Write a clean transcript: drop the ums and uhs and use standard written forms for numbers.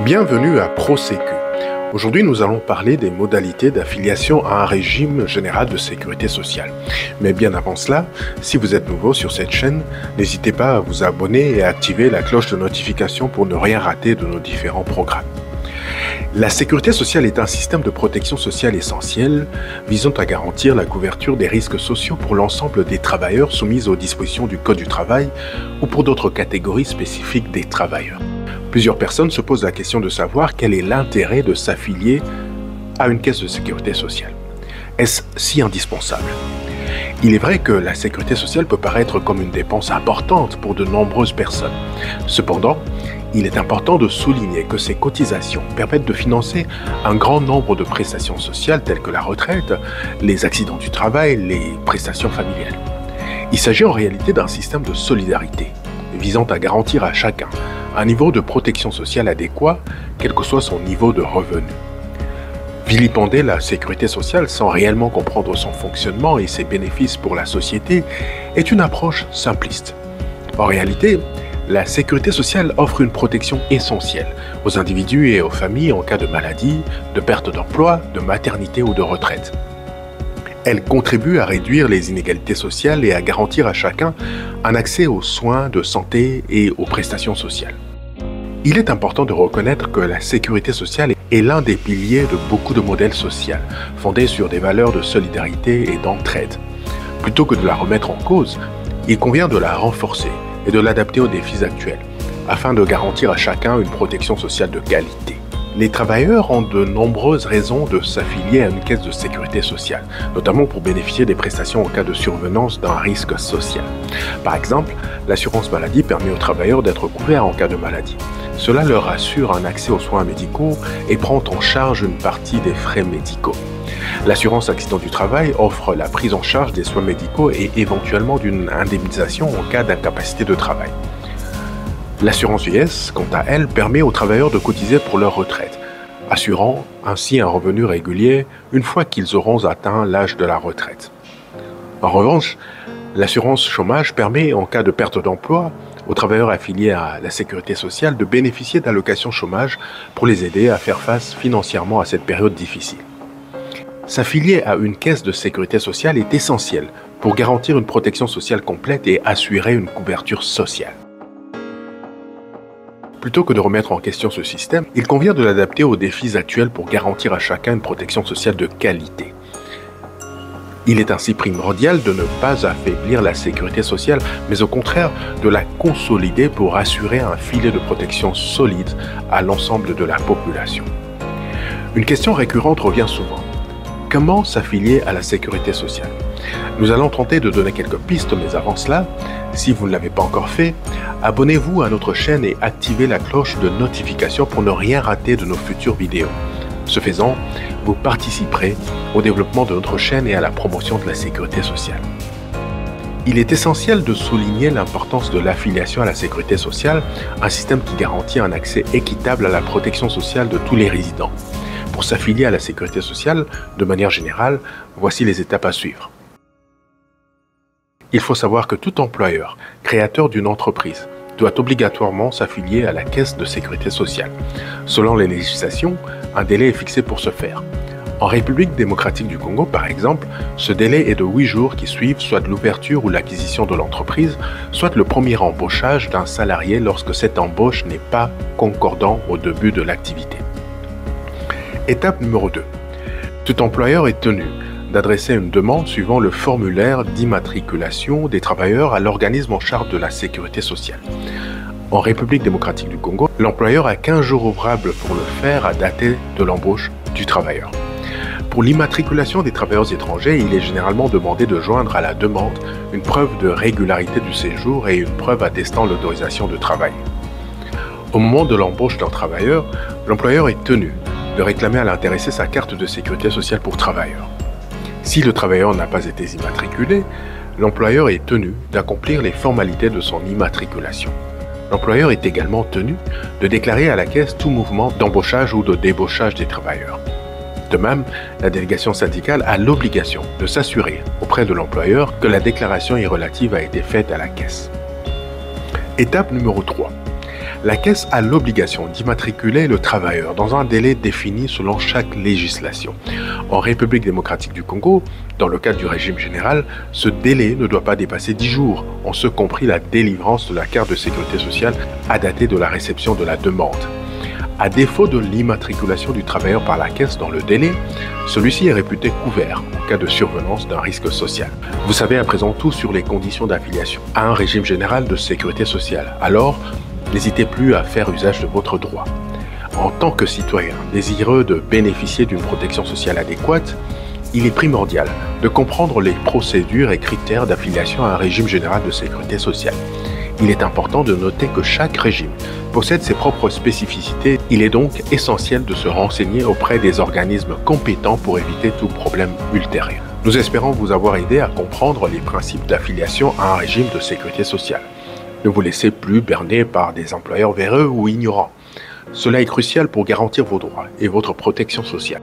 Bienvenue à ProSécu. Aujourd'hui, nous allons parler des modalités d'affiliation à un régime général de sécurité sociale. Mais bien avant cela, si vous êtes nouveau sur cette chaîne, n'hésitez pas à vous abonner et à activer la cloche de notification pour ne rien rater de nos différents programmes. La sécurité sociale est un système de protection sociale essentiel visant à garantir la couverture des risques sociaux pour l'ensemble des travailleurs soumis aux dispositions du Code du travail ou pour d'autres catégories spécifiques des travailleurs. Plusieurs personnes se posent la question de savoir quel est l'intérêt de s'affilier à une caisse de sécurité sociale. Est-ce si indispensable? Il est vrai que la sécurité sociale peut paraître comme une dépense importante pour de nombreuses personnes. Cependant, il est important de souligner que ces cotisations permettent de financer un grand nombre de prestations sociales telles que la retraite, les accidents du travail, les prestations familiales. Il s'agit en réalité d'un système de solidarité visant à garantir à chacun un niveau de protection sociale adéquat, quel que soit son niveau de revenu. Vilipender la sécurité sociale sans réellement comprendre son fonctionnement et ses bénéfices pour la société est une approche simpliste. En réalité, la sécurité sociale offre une protection essentielle aux individus et aux familles en cas de maladie, de perte d'emploi, de maternité ou de retraite. Elle contribue à réduire les inégalités sociales et à garantir à chacun un accès aux soins de santé et aux prestations sociales. Il est important de reconnaître que la sécurité sociale est l'un des piliers de beaucoup de modèles sociaux, fondés sur des valeurs de solidarité et d'entraide. Plutôt que de la remettre en cause, il convient de la renforcer et de l'adapter aux défis actuels, afin de garantir à chacun une protection sociale de qualité. Les travailleurs ont de nombreuses raisons de s'affilier à une caisse de sécurité sociale, notamment pour bénéficier des prestations en cas de survenance d'un risque social. Par exemple, l'assurance maladie permet aux travailleurs d'être couverts en cas de maladie. Cela leur assure un accès aux soins médicaux et prend en charge une partie des frais médicaux. L'assurance accident du travail offre la prise en charge des soins médicaux et éventuellement d'une indemnisation en cas d'incapacité de travail. L'assurance vieillesse, quant à elle, permet aux travailleurs de cotiser pour leur retraite, assurant ainsi un revenu régulier une fois qu'ils auront atteint l'âge de la retraite. En revanche, l'assurance chômage permet, en cas de perte d'emploi, aux travailleurs affiliés à la sécurité sociale de bénéficier d'allocations chômage pour les aider à faire face financièrement à cette période difficile. S'affilier à une caisse de sécurité sociale est essentiel pour garantir une protection sociale complète et assurer une couverture sociale. Plutôt que de remettre en question ce système, il convient de l'adapter aux défis actuels pour garantir à chacun une protection sociale de qualité. Il est ainsi primordial de ne pas affaiblir la sécurité sociale, mais au contraire de la consolider pour assurer un filet de protection solide à l'ensemble de la population. Une question récurrente revient souvent. Comment s'affilier à la sécurité sociale? Nous allons tenter de donner quelques pistes, mais avant cela, si vous ne l'avez pas encore fait, abonnez-vous à notre chaîne et activez la cloche de notification pour ne rien rater de nos futures vidéos. Ce faisant, vous participerez au développement de notre chaîne et à la promotion de la sécurité sociale. Il est essentiel de souligner l'importance de l'affiliation à la sécurité sociale, un système qui garantit un accès équitable à la protection sociale de tous les résidents. Pour s'affilier à la sécurité sociale, de manière générale, voici les étapes à suivre. Il faut savoir que tout employeur, créateur d'une entreprise, doit obligatoirement s'affilier à la caisse de sécurité sociale. Selon les législations, un délai est fixé pour ce faire. En République démocratique du Congo, par exemple, ce délai est de 8 jours qui suivent soit de l'ouverture ou l'acquisition de l'entreprise, soit le premier embauchage d'un salarié lorsque cette embauche n'est pas concordant au début de l'activité. Étape numéro 2. Tout employeur est tenu d'adresser une demande suivant le formulaire d'immatriculation des travailleurs à l'organisme en charge de la sécurité sociale. En République démocratique du Congo, l'employeur a 15 jours ouvrables pour le faire à dater de l'embauche du travailleur. Pour l'immatriculation des travailleurs étrangers, il est généralement demandé de joindre à la demande une preuve de régularité du séjour et une preuve attestant l'autorisation de travail. Au moment de l'embauche d'un travailleur, l'employeur est tenu de réclamer à l'intéressé sa carte de sécurité sociale pour travailleur. Si le travailleur n'a pas été immatriculé, l'employeur est tenu d'accomplir les formalités de son immatriculation. L'employeur est également tenu de déclarer à la caisse tout mouvement d'embauchage ou de débauchage des travailleurs. De même, la délégation syndicale a l'obligation de s'assurer auprès de l'employeur que la déclaration irrelative a été faite à la caisse. Étape numéro 3. La Caisse a l'obligation d'immatriculer le travailleur dans un délai défini selon chaque législation. En République démocratique du Congo, dans le cadre du régime général, ce délai ne doit pas dépasser 10 jours, en ce compris la délivrance de la carte de sécurité sociale à dater de la réception de la demande. À défaut de l'immatriculation du travailleur par la Caisse dans le délai, celui-ci est réputé couvert en cas de survenance d'un risque social. Vous savez à présent tout sur les conditions d'affiliation à un régime général de sécurité sociale. Alors, n'hésitez plus à faire usage de votre droit. En tant que citoyen désireux de bénéficier d'une protection sociale adéquate, il est primordial de comprendre les procédures et critères d'affiliation à un régime général de sécurité sociale. Il est important de noter que chaque régime possède ses propres spécificités. Il est donc essentiel de se renseigner auprès des organismes compétents pour éviter tout problème ultérieur. Nous espérons vous avoir aidé à comprendre les principes d'affiliation à un régime de sécurité sociale. Ne vous laissez plus berner par des employeurs véreux ou ignorants. Cela est crucial pour garantir vos droits et votre protection sociale.